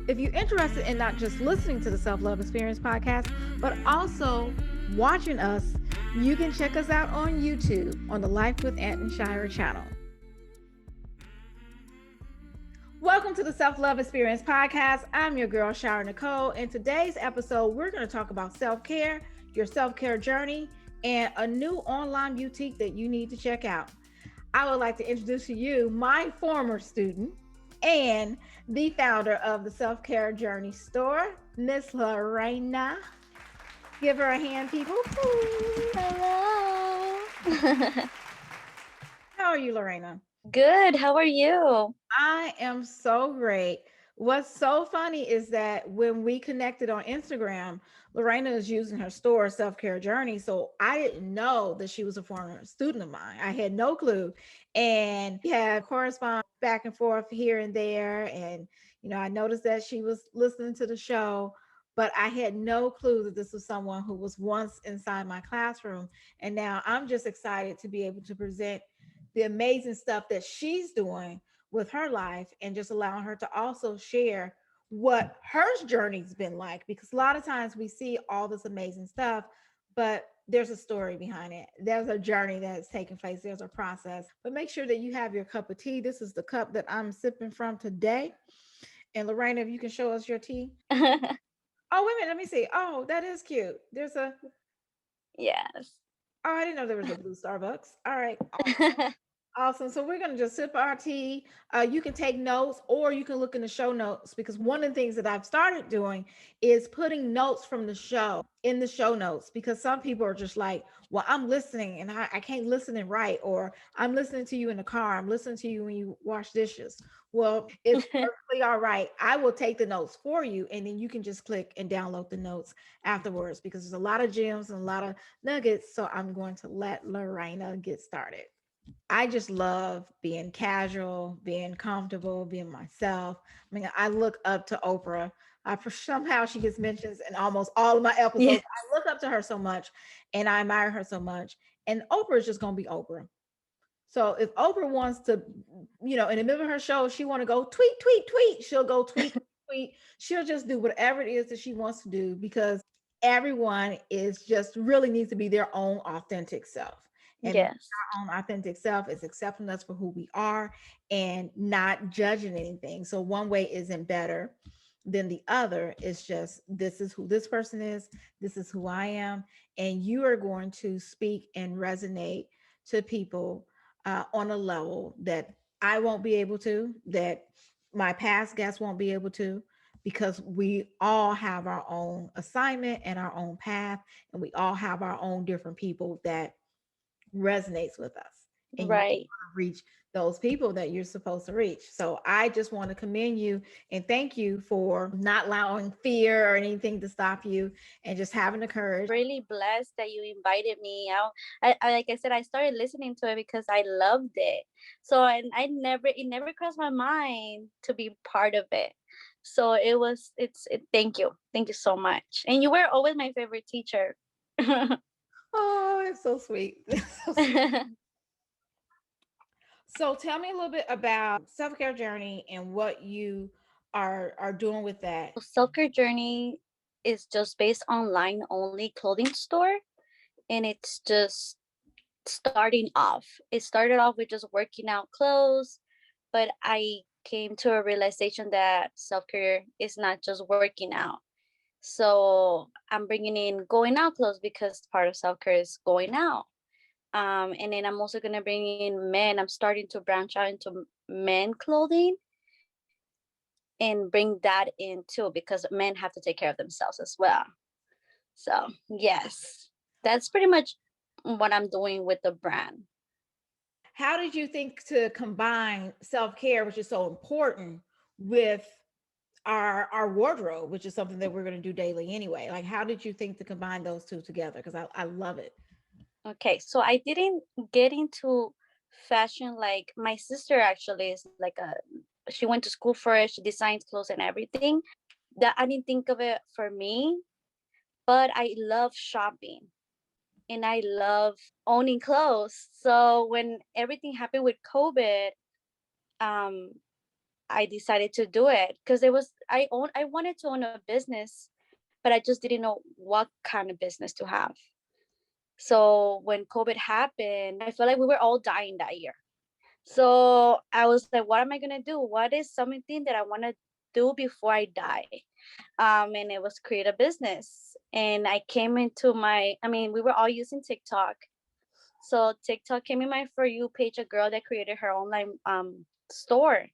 If you're interested in not just listening to the Self Love Experience podcast, but also watching us, you can check us out on YouTube on the Life with Ant and Shira channel. Welcome to the Self Love Experience podcast. I'm your girl, Shira Nicole. In today's episode, we're going to talk about self care, your self care journey, and a new online boutique that you need to check out. I would like to introduce to you my former student and the founder of the Self Care Journey store, Miss Lorena. Give her a hand, people. Hello. How are you, Lorena? Good. How are you? I am so great. What's so funny is that when we connected on Instagram, Lorena is using her store, Self Care Journey. So I didn't know that she was a former student of mine. I had no clue. And we had correspond back and forth here and there. And, I noticed that she was listening to the show, but I had no clue that this was someone who was once inside my classroom. And now I'm just excited to be able to present the amazing stuff that she's doing with her life and just allowing her to also share what her journey's been like, because a lot of times we see all this amazing stuff, but there's a story behind it. There's a journey that's taking place. There's a process. But make sure that you have your cup of tea. This is the cup that I'm sipping from today. And Lorena, if you can show us your tea. Oh, wait a minute. Let me see. Oh, that is cute. There's a, Yes. oh, I didn't know there was a blue Starbucks. All right. Awesome. So we're going to just sip our tea. You can take notes or you can look in the show notes, because one of the things that I've started doing is putting notes from the show in the show notes, because some people are just like, well, I'm listening and I can't listen and write, or I'm listening to you in the car. I'm listening to you when you wash dishes. Well, it's perfectly all right. I will take the notes for you and then you can just click and download the notes afterwards, because there's a lot of gems and a lot of nuggets. So I'm going to let Lorena get started. I just love being casual, being comfortable, being myself. I mean, I look up to Oprah. Somehow she gets mentions in almost all of my episodes. Yes. I look up to her so much and I admire her so much. And Oprah is just going to be Oprah. So if Oprah wants to, in the middle of her show, she want to go tweet, tweet, tweet, she'll go tweet, tweet. She'll just do whatever it is that she wants to do, because everyone is just really needs to be their own authentic self. And Yes. our own authentic self is accepting us for who we are and not judging anything. So one way isn't better than the other. It's just, this is who this person is, this is who I am, and you are going to speak and resonate to people on a level that I won't be able to, that my past guests won't be able to, because we all have our own assignment and our own path, and we all have our own different people that resonates with us, and you Right. want to reach those people that you're supposed to reach. So I just want to commend you and thank you for not allowing fear or anything to stop you, and just having the courage. Really blessed that you invited me out. Like I said, I started listening to it because I loved it. So, and it never crossed my mind to be part of it. So thank you. Thank you so much. And you were always my favorite teacher. Oh, it's so sweet. So sweet. So tell me a little bit about self-care journey and what you are doing with that. Self-care journey is just based online only clothing store, and it's just starting off. It started off with just working out clothes, but I came to a realization that self-care is not just working out. So I'm bringing in going out clothes because part of self-care is going out. And then I'm also gonna bring in men. I'm starting to branch out into men clothing and bring that in too, because men have to take care of themselves as well. So yes, that's pretty much what I'm doing with the brand. How did you think to combine self-care, which is so important, with our wardrobe, which is something that we're going to do daily anyway? Like, how did you think to combine those two together? Because I love it. Okay, so I didn't get into fashion. Like my sister actually is like she went to school for it. She designs clothes and everything. That I didn't think of it for me, but I love shopping and I love owning clothes. So when everything happened with COVID, um, I decided to do it because I wanted to own a business, but I just didn't know what kind of business to have. So when COVID happened, I felt like we were all dying that year. So I was like, what am I gonna do? What is something that I want to do before I die? And it was create a business. And I came into we were all using TikTok. So TikTok came in my For You page, a girl that created her online store.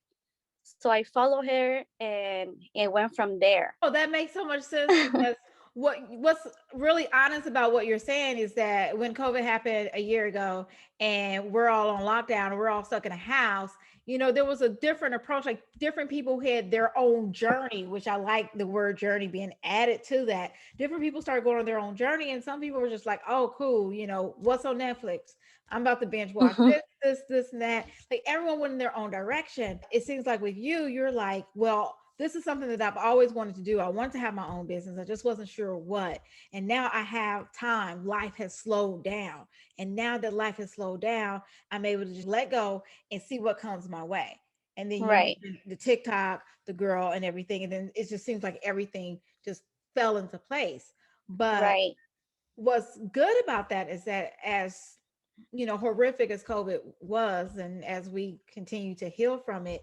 So I follow her and it went from there. Oh, that makes so much sense because what's really honest about what you're saying is that when COVID happened a year ago and we're all on lockdown, we're all stuck in a house, there was a different approach. Like different people had their own journey, which I like the word journey being added to that. Different people started going on their own journey, and some people were just like, "Oh, cool, what's on Netflix? I'm about to binge watch this, and that." Like everyone went in their own direction. It seems like with you, you're like, well, this is something that I've always wanted to do. I want to have my own business. I just wasn't sure what. And now I have time. Life has slowed down. And now that life has slowed down, I'm able to just let go and see what comes my way. And then you Right, mentioned the TikTok, the girl, and everything. And then it just seems like everything just fell into place. But right, what's good about that is that as horrific as COVID was, and as we continue to heal from it,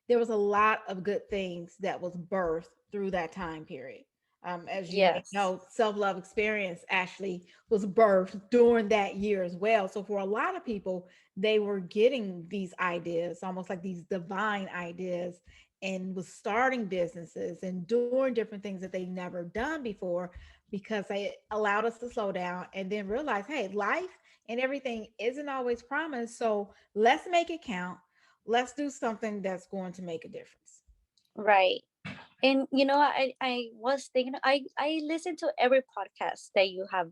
there was a lot of good things that was birthed through that time period. As you may yes, know, self love experience actually was birthed during that year as well. So for a lot of people, they were getting these ideas, almost like these divine ideas, and was starting businesses and doing different things that they never done before because they allowed us to slow down and then realize, hey, life and everything isn't always promised. So let's make it count. Let's do something that's going to make a difference. right. And I was thinking, I listened to every podcast that you have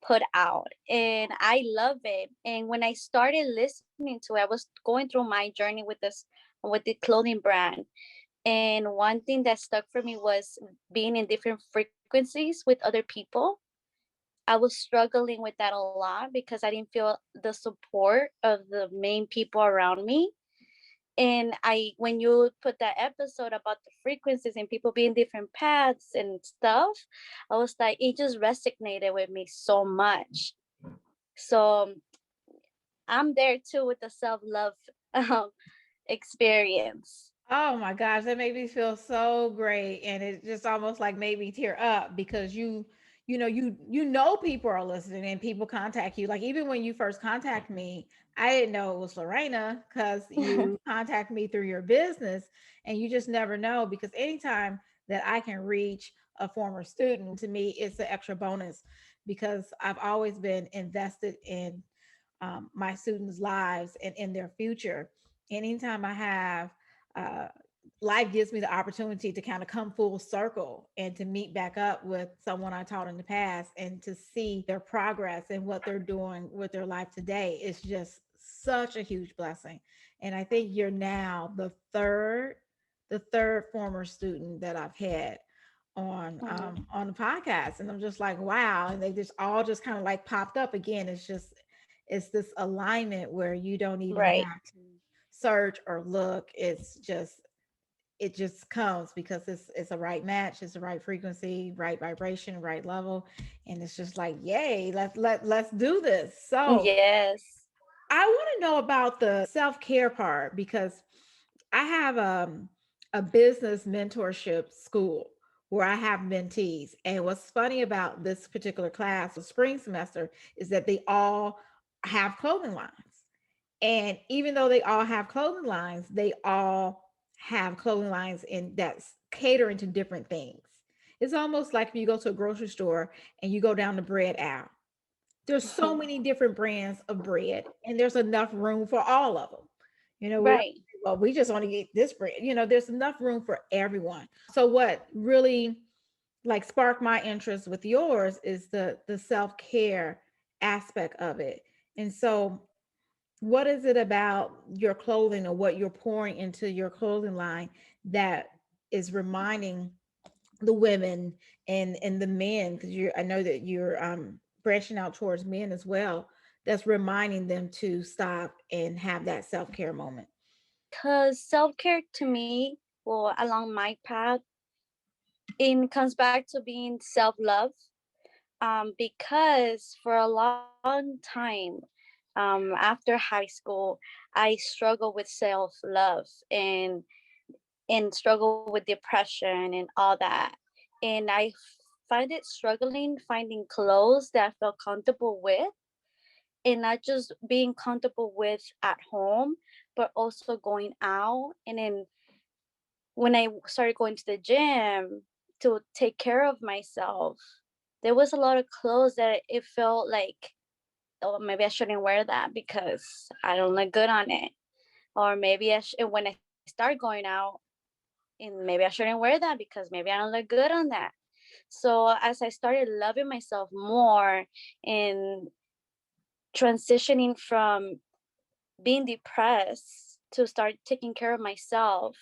put out, and I love it. And when I started listening to it, I was going through my journey with the clothing brand. And one thing that stuck for me was being in different frequencies with other people. I was struggling with that a lot because I didn't feel the support of the main people around me. And I when you put that episode about the frequencies and people being different paths and stuff, I was like, it just resonated with me so much. So I'm there too with the self-love um, experience. Oh my gosh, that made me feel so great, and it just almost like made me tear up because you know people are listening and people contact you. Like even when you first contact me, I didn't know it was Lorena because you contact me through your business, and you just never know because anytime that I can reach a former student, to me it's an extra bonus because I've always been invested in my students' lives and in their future. Anytime I have uh, life gives me the opportunity to kind of come full circle and to meet back up with someone I taught in the past and to see their progress and what they're doing with their life today is just such a huge blessing. And I think you're now the third former student that I've had Mhm. on the podcast, and I'm just like, wow. And they just all just kind of like popped up again. It's this alignment where you don't even Right. have to search or look. It just comes because it's a right match, it's the right frequency, right vibration, right level, and it's just like, yay, let's do this. So Yes. I want to know about the self-care part because I have a business mentorship school where I have mentees. And what's funny about this particular class, the spring semester, is that they all have clothing lines. And even though they all have clothing lines, they all have clothing lines in that's catering to different things. It's almost like if you go to a grocery store and you go down the bread aisle. There's so Mhm. many different brands of bread, and there's enough room for all of them. We don't Right. say, well, we just want to get this bread. There's enough room for everyone. So what really like sparked my interest with yours is the self-care aspect of it. And so what is it about your clothing or what you're pouring into your clothing line that is reminding the women and the men, because I know that you're branching out towards men as well, that's reminding them to stop and have that self-care moment? Because self-care to me, well, along my path, it comes back to being self-love. Because for a long time, after high school, I struggled with self-love and struggle with depression and all that. And find it struggling finding clothes that I feel comfortable with, and not just being comfortable with at home, but also going out. And then when I started going to the gym to take care of myself, there was a lot of clothes that it felt like, oh, maybe I shouldn't wear that because I don't look good on it. Or maybe when I start going out, and maybe I shouldn't wear that because maybe I don't look good on that. So as I started loving myself more and transitioning from being depressed to start taking care of myself,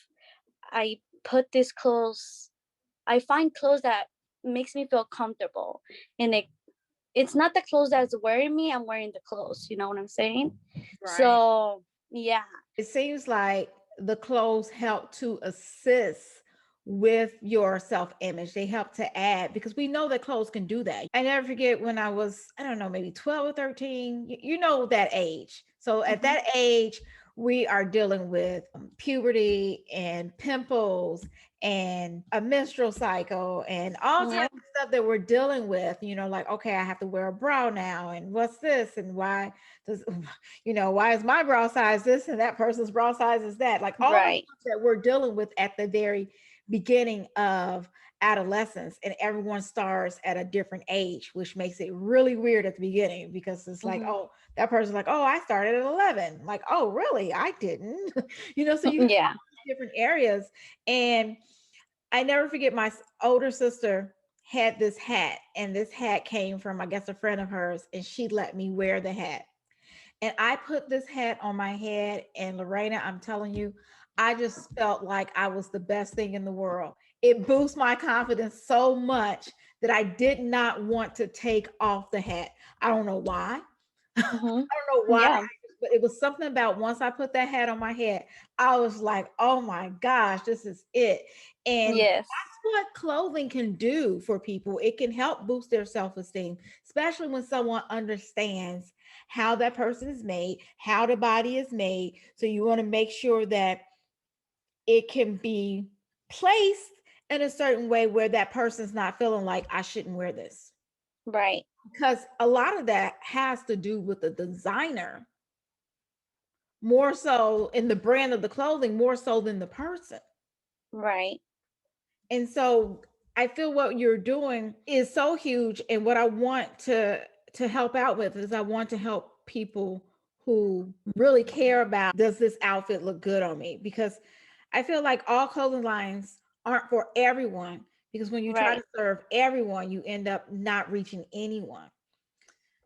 I put these clothes. I find clothes that makes me feel comfortable, and it's not the clothes that's wearing me. I'm wearing the clothes. You know what I'm saying? Right. So yeah. It seems like the clothes help to assist with your self image. They help to add because we know that clothes can do that. I never forget when I was, I don't know, maybe 12 or 13, you know, that age. So at Hmm. that age, we are dealing with puberty and pimples and a menstrual cycle and all types Yeah. of stuff that we're dealing with, like, okay, I have to wear a bra now. And what's this? And why does, why is my bra size this and that person's bra size is that? Like all the Right. stuff that we're dealing with at the very beginning of adolescence, and everyone starts at a different age, which makes it really weird at the beginning because it's like, Hmm. oh, that person's like, oh, I started at 11. Like, oh, really? I didn't. So you have Yeah. different areas. And I never forget my older sister had this hat, and this hat came from, I guess, a friend of hers, and she let me wear the hat. And I put this hat on my head, and Lorena, I'm telling you, I just felt like I was the best thing in the world. It boosted my confidence so much that I did not want to take off the hat. I don't know why. I Hmm. don't know why, Yeah. but it was something about once I put that hat on my head, I was like, oh my gosh, this is it. And Yes. that's what clothing can do for people. It can help boost their self esteem, especially when someone understands how that person is made, how the body is made. So you want to make sure that it can be placed in a certain way where that person's not feeling like I shouldn't wear this. Right. Because a lot of that has to do with the designer, more so in the brand of the clothing, more so than the person. Right. And so I feel what you're doing is so huge. And what I want to help out with is I want to help people who really care about, does this outfit look good on me? Because I feel like all clothing lines aren't for everyone, because when you try to Right. serve everyone, you end up not reaching anyone.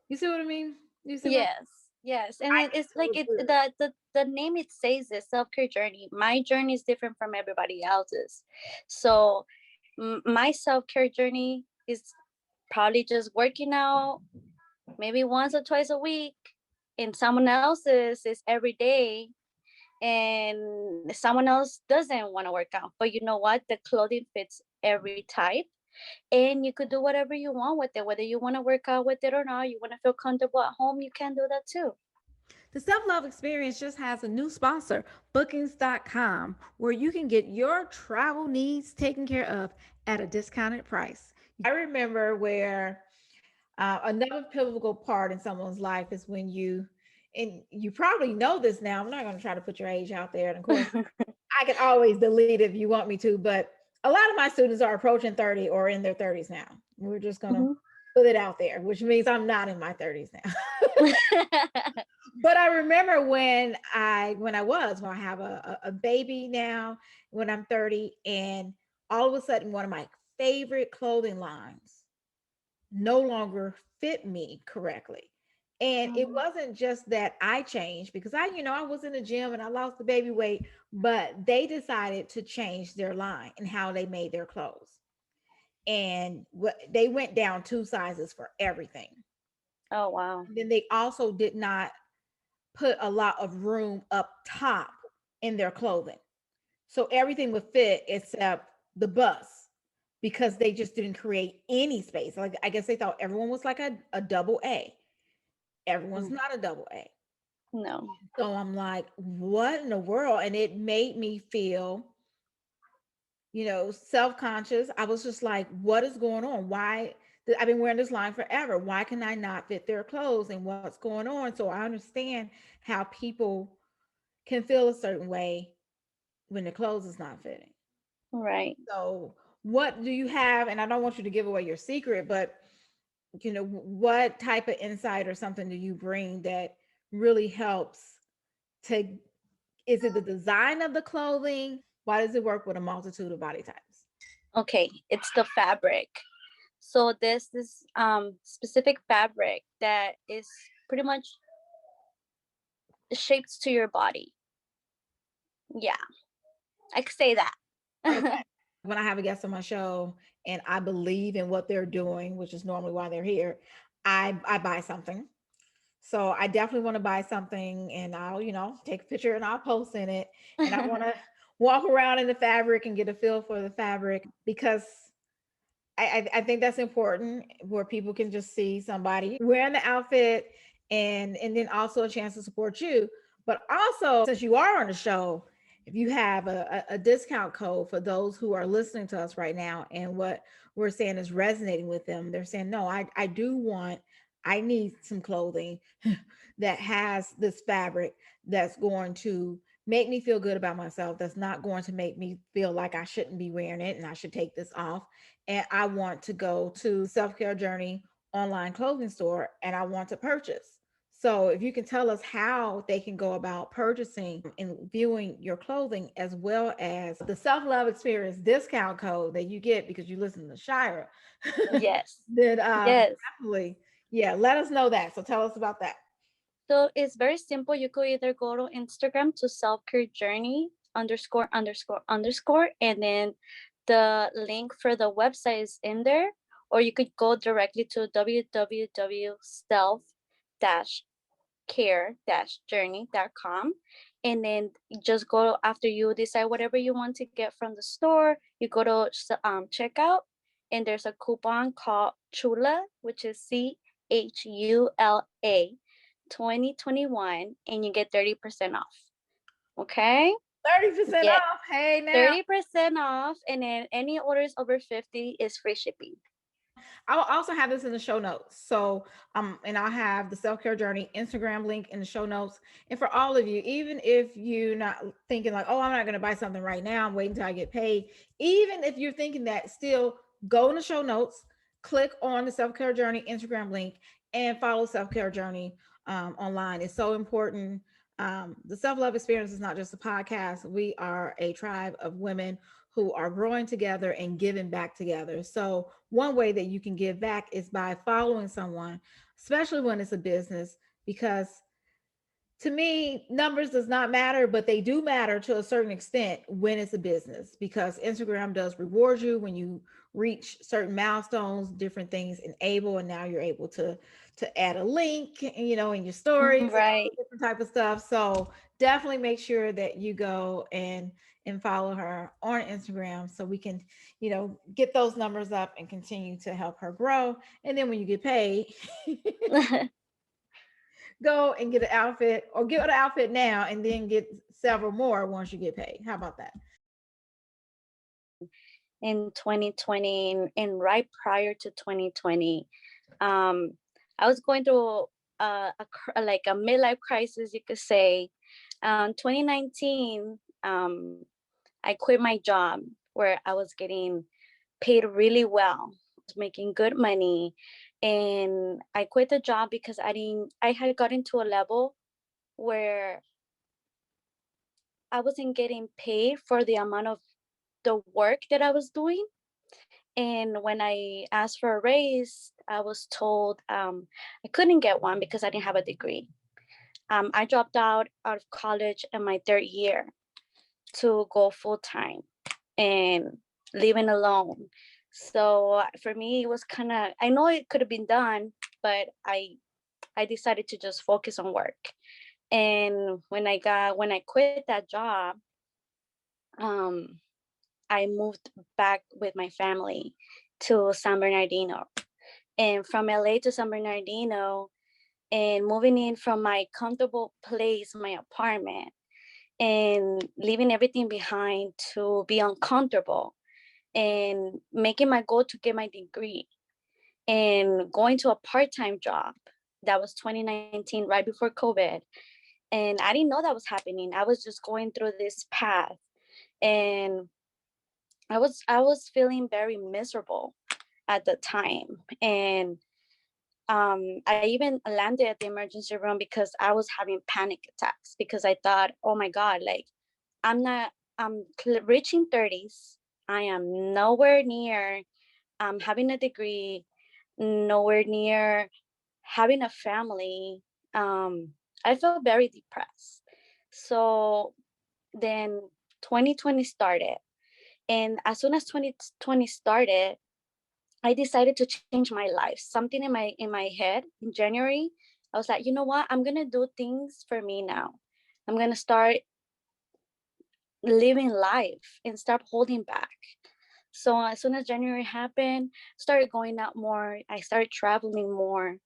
You see what I mean? You see what Yes. Yes. And I it's think like it it was the name it says is self-care journey. My journey is different from everybody else's. So my self-care journey is probably just working out maybe once or twice a week, and someone else's is every day, and someone else doesn't want to work out. But you know what? The clothing fits every type, and you could do whatever you want with it, whether you want to work out with it or not. You want to feel comfortable at home, you can do that too. The Self Love Experience just has a new sponsor, Bookings.com, where you can get your travel needs taken care of at a discounted price. I remember where another pivotal part in someone's life is when and you probably know this now. I'm not going to try to put your age out there. And of course, I can always delete it if you want me to, but a lot of my students are approaching 30 or in their 30s now. We're just going to Mhm. put it out there, which means I'm not in my 30s now. But I remember when I have a baby now, when I'm 30, and all of a sudden one of my favorite clothing lines no longer fit me correctly. And it Mhm. wasn't just that I changed, because I was in the gym and I lost the baby weight, but they decided to change their line and how they made their clothes. And they went down 2 sizes for everything. Oh wow. And then they also did not put a lot of room up top. in their clothing. So everything would fit except the bus because they just didn't create any space. Like I guess they thought everyone was like a double A. Everyone's Mm, not a double A. no. So I'm like, what in the world? And it made me feel, self-conscious. I was just like, what is going on? Why? I've been wearing this line forever. Why can I not fit their clothes and what's going on? So I understand how people can feel a certain way when the clothes is not fitting. Right. So what do you have? And I don't want you to give away your secret, but what type of insight or something do you bring that really helps to, is it the design of the clothing? Why does it work with a multitude of body types? Okay, it's the fabric. So there's this specific fabric that is pretty much shaped to your body. Yeah, I could say that. Okay. When I have a guest on my show and I believe in what they're doing, which is normally why they're here, I buy something. So I definitely want to buy something and I'll, take a picture and I'll post in it. And I want to walk around in the fabric and get a feel for the fabric because I think that's important where people can just see somebody wearing the outfit and then also a chance to support you. But also, since you are on the show, if you have a discount code for those who are listening to us right now and what we're saying is resonating with them, they're saying, no, I need some clothing that has this fabric that's going to make me feel good about myself, that's not going to make me feel like I shouldn't be wearing it and I should take this off, and I want to go to Self Care Journey online clothing store and I want to purchase. So if you can tell us how they can go about purchasing and viewing your clothing, as well as the self love experience discount code that you get because you listen to Shira, Yes. then Yes. definitely, yeah, let us know that. So tell us about that. So it's very simple. You could either go to Instagram to self-care journey underscore underscore underscore, and then the link for the website is in there, or you could go directly to www.self-care-journey.com, and then just go after you decide whatever you want to get from the store. You go to checkout, and there's a coupon called Chula, which is CHULA 2021, and you get 30% off. Okay? 30% Get off. Hey, now. 30% off, and then any orders over 50 is free shipping. I'll also have this in the show notes. So, and I'll have the Self Care Journey Instagram link in the show notes. And for all of you, even if you're not thinking like, oh, I'm not going to buy something right now, I'm waiting until I get paid. Even if you're thinking that, still go in the show notes, click on the Self Care Journey Instagram link, and follow Self Care Journey online. It's so important. The Self Love Experience is not just a podcast. We are a tribe of women who are growing together and giving back together. So, one way that you can give back is by following someone, especially when it's a business, because to me, numbers does not matter, but they do matter to a certain extent when it's a business because Instagram does reward you when you reach certain milestones, different things enable, and now you're able to add a link, in your stories and all Right. the different type of stuff. So definitely make sure that you go and follow her on Instagram so we can, get those numbers up and continue to help her grow. And then when you get paid, go and get an outfit or get an outfit now and then get several more once you get paid. How about that? In 2020, and right prior to 2020, um, I was going through like a midlife crisis, you could say. 2019, I quit my job where I was getting paid really well, making good money, and I quit the job because I had gotten to a level where I wasn't getting paid for the amount of the work that I was doing. And when I asked for a raise, I was told I couldn't get one because I didn't have a degree. I dropped out of college in my third year to go full time and living alone. So for me, it was kind of, I know it could have been done, but I decided to just focus on work. And when I quit that job, um, I moved back with my family to San Bernardino. And from LA to San Bernardino, and moving in from my comfortable place, my apartment, and leaving everything behind to be uncomfortable, and making my goal to get my degree, and going to a part-time job. That was 2019, right before COVID. And I didn't know that was happening. I was just going through this path, and I was feeling very miserable at the time. And I even landed at the emergency room because I was having panic attacks, because I thought, oh my God, like, I'm not, reaching 30s. I am nowhere near having a degree, nowhere near having a family. I felt very depressed. So then 2020 started. And as soon as 2020 started, I decided to change my life. Something in my head in January, I was like, you know what? I'm gonna do things for me now. I'm gonna start living life and stop holding back. So as soon as January happened, started going out more. I started traveling more.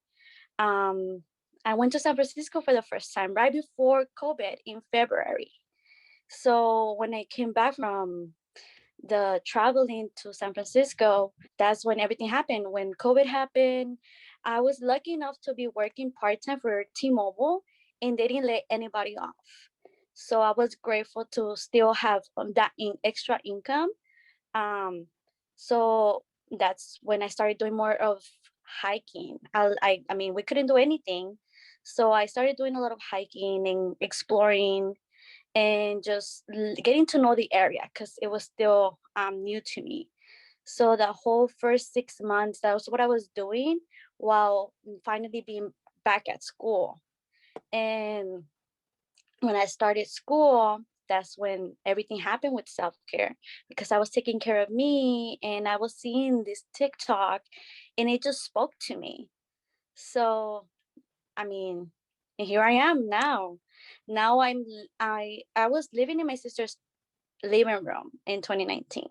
Um, I went to San Francisco for the first time right before COVID in February. So when I came back from the traveling to San Francisco, that's when everything happened. When COVID happened, I was lucky enough to be working part time for T-Mobile, and they didn't let anybody off. So I was grateful to still have that extra income. Um, so that's when I started doing more of hiking. I mean, we couldn't do anything, so I started doing a lot of hiking and exploring, and just getting to know the area because it was still new to me. So the whole first 6 months, that was what I was doing while finally being back at school. And when I started school, that's when everything happened with self care, because I was taking care of me and I was seeing this TikTok, and it just spoke to me. So, I mean, and here I am now. Now I was living in my sister's living room in 2019.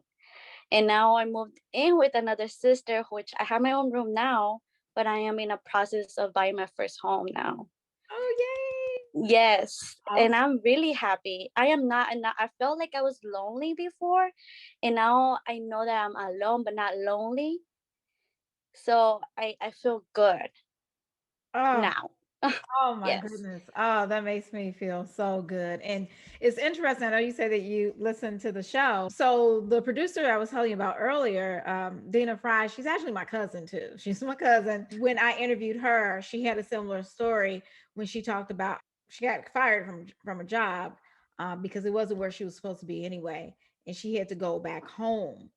And now I moved in with another sister, which I have my own room now, but I am in a process of buying my first home now. Oh, yay. Yes, and Awesome. I'm really happy. I am not, and I felt like I was lonely before, and now I know that I'm alone but not lonely. So I feel good Oh, now. oh my Yes. goodness. Oh, that makes me feel so good. And it's interesting. I know you say that you listen to the show. So the producer I was telling you about earlier, Dina Fry, she's actually my cousin too. She's my cousin. When I interviewed her, she had a similar story when she talked about she got fired from a job because it wasn't where she was supposed to be anyway, and she had to go back home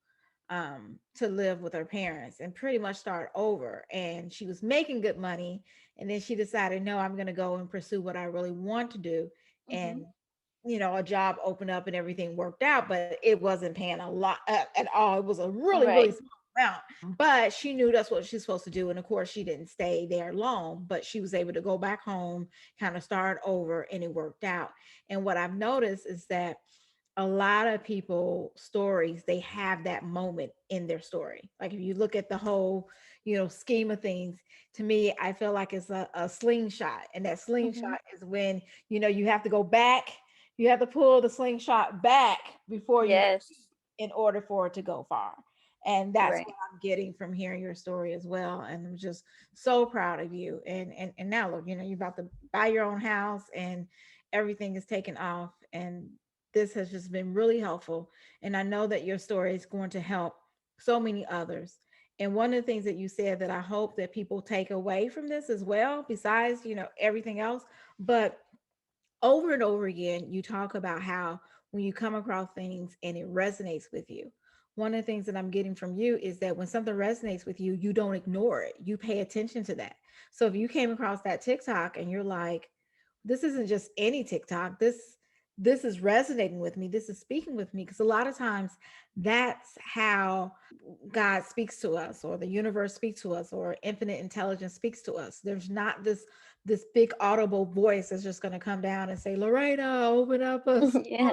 to live with her parents and pretty much start over. And she was making good money. And then she decided, no, I'm going to go and pursue what I really want to do. Hmm. And, a job opened up and everything worked out, but it wasn't paying a lot at all. It was a really, really Right. small amount. But she knew that's what she's supposed to do. And of course, she didn't stay there long, but she was able to go back home, kind of start over, and it worked out. And what I've noticed is that a lot of people stories they have that moment in their story. Like if you look at the whole scheme of things, to me I feel like it's a slingshot, and that Hmm. slingshot is when you have to go back, you have to pull the slingshot back before you Yes. in order for it to go far. And that's what Right. I'm getting from hearing your story as well. And I'm just so proud of you. And now look, you're about to buy your own house and everything is taken off. And this has just been really helpful. And I know that your story is going to help so many others. And one of the things that you said that I hope that people take away from this as well, besides, everything else, but over and over again, you talk about how when you come across things and it resonates with you, one of the things that I'm getting from you is that when something resonates with you, you don't ignore it. You pay attention to that. So if you came across that TikTok and you're like, this isn't just any TikTok, this is resonating with me. This is speaking with me. Because a lot of times that's how God speaks to us, or the universe speaks to us, or infinite intelligence speaks to us. There's not this this big audible voice is just going to come down and say, Lorena, open up a store. Yeah.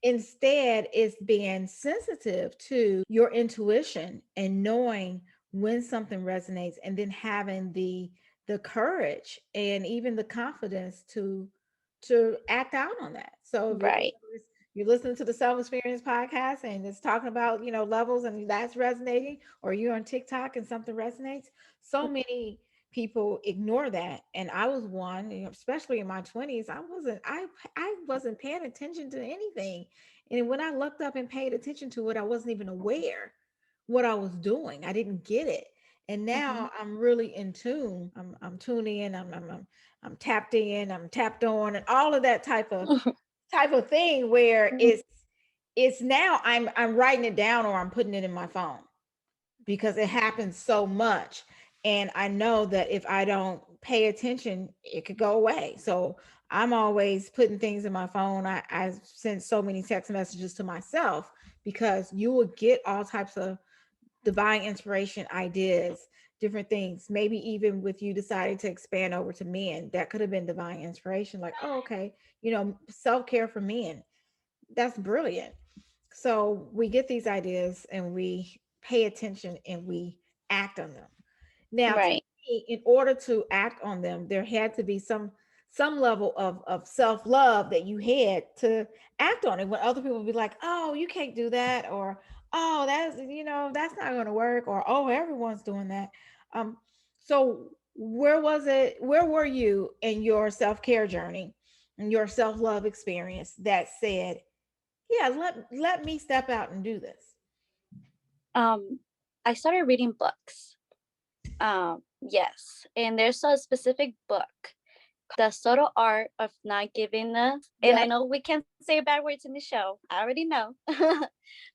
Instead, it's being sensitive to your intuition and knowing when something resonates, and then having the courage and even the confidence to act out on that. So if Right. you're listening to the Self Experience podcast and it's talking about, levels, and that's resonating, or you're on TikTok and something resonates, so many people ignore that. And I was one, especially in my 20s. I wasn't paying attention to anything. And when I looked up and paid attention to it, I wasn't even aware what I was doing. I didn't get it. And Hmm. now I'm really in tune. I'm tuning in. I'm tapped in. I'm tapped on, and all of that type of thing. Where it's now I'm writing it down, or I'm putting it in my phone, because it happens so much. And I know that if I don't pay attention, it could go away. So I'm always putting things in my phone. I send so many text messages to myself, because you will get all types of divine inspiration, ideas, different things. Maybe even with you deciding to expand over to men, that could have been divine inspiration. Like, oh, okay, self care for men. That's brilliant. So we get these ideas and we pay attention and we act on them. Now, to Right. me, in order to act on them, there had to be some level of self-love that you had to act on it. When other people would be like, oh, you can't do that, or oh, that's not going to work, or oh, everyone's doing that. Um, so where were you in your self-care journey and your self-love experience that said, yeah, let me step out and do this? Um, I started reading books. Yes, and there's a specific book, The Subtle Art of Not Giving a. And Yeah. I know we can't say bad words in the show. I already know.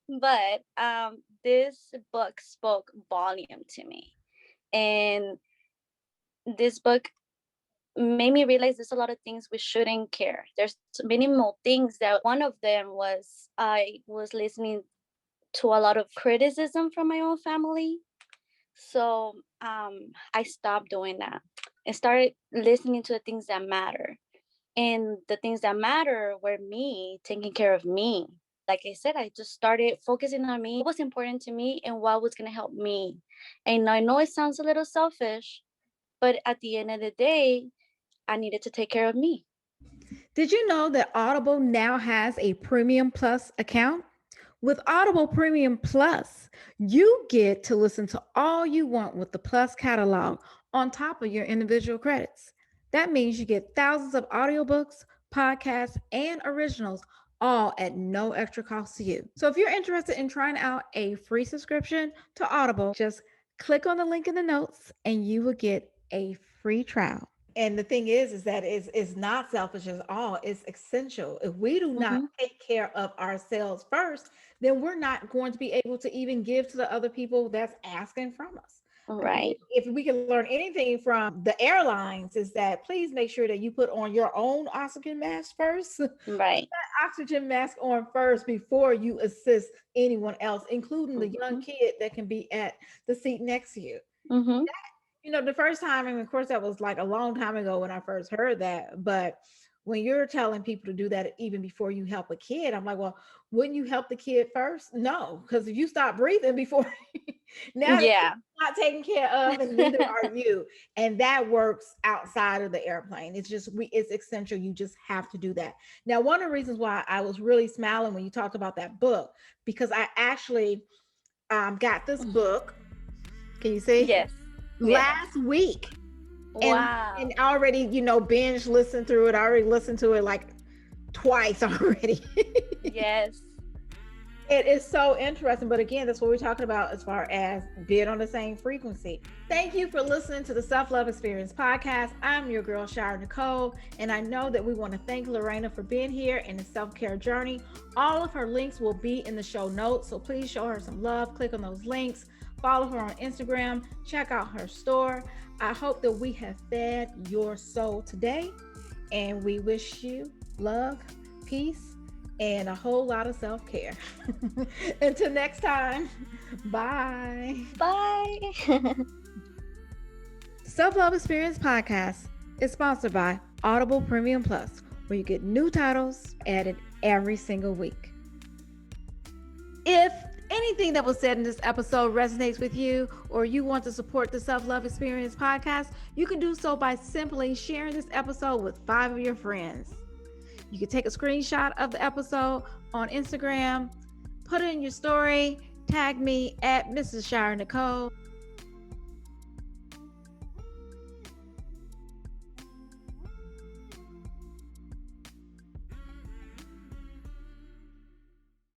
But this book spoke volume to me. And this book made me realize there's a lot of things we shouldn't care. There's minimal things that one of them was I was listening to a lot of criticism from my own family. So I stopped doing that and started listening to the things that matter. And the things that matter were me taking care of me. Like I said, I just started focusing on me, what was important to me, and what was going to help me. And I know it sounds a little selfish, but at the end of the day, I needed to take care of me. Did you know that Audible now has a Premium Plus account? With Audible Premium Plus, you get to listen to all you want with the Plus catalog on top of your individual credits. That means you get thousands of audiobooks, podcasts, and originals, all at no extra cost to you. So if you're interested in trying out a free subscription to Audible, just click on the link in the notes and you will get a free trial. And the thing is that it's not selfish at all. It's essential. If we do not Hmm. take care of ourselves first, then we're not going to be able to even give to the other people that's asking from us. I mean, Right, if we can learn anything from the airlines, is that please make sure that you put on your own oxygen mask first. Put right. that oxygen mask on first before you assist anyone else, including the young Hmm. kid that can be at the seat next to you. Hmm. The first time, and of course, that was like a long time ago when I first heard that. But when you're telling people to do that even before you help a kid, I'm like, well, wouldn't you help the kid first? No, because if you stop breathing before, now the kid's Yeah. not taken care of, and neither are you. And that works outside of the airplane. It's essential. You just have to do that. Now, one of the reasons why I was really smiling when you talked about that book, because I actually got this book. Can you see? Yes. Yes. Last week, and Wow. already binge listen through it. I already listened to it like twice already. Yes. It is so interesting, but again, that's what we're talking about as far as being on the same frequency. Thank you for listening to the Self-Love Experience podcast. I'm your girl Shira Nicole, and I know that we want to thank Lorena for being here in the self-care journey. All of her links will be in the show notes, so please show her some love. Click on those links, follow her on Instagram, check out her store. I hope that we have fed your soul today, and we wish you love, peace, and a whole lot of self-care. Until next time, bye. Bye. Self-Love Experience Podcast is sponsored by Audible Premium Plus, where you get new titles added every single week. If anything that was said in this episode resonates with you, or you want to support the Self Love Experience podcast, you can do so by simply sharing this episode with 5 of your friends. You can take a screenshot of the episode on Instagram, put it in your story, tag me at Mrs. Shira Nicole,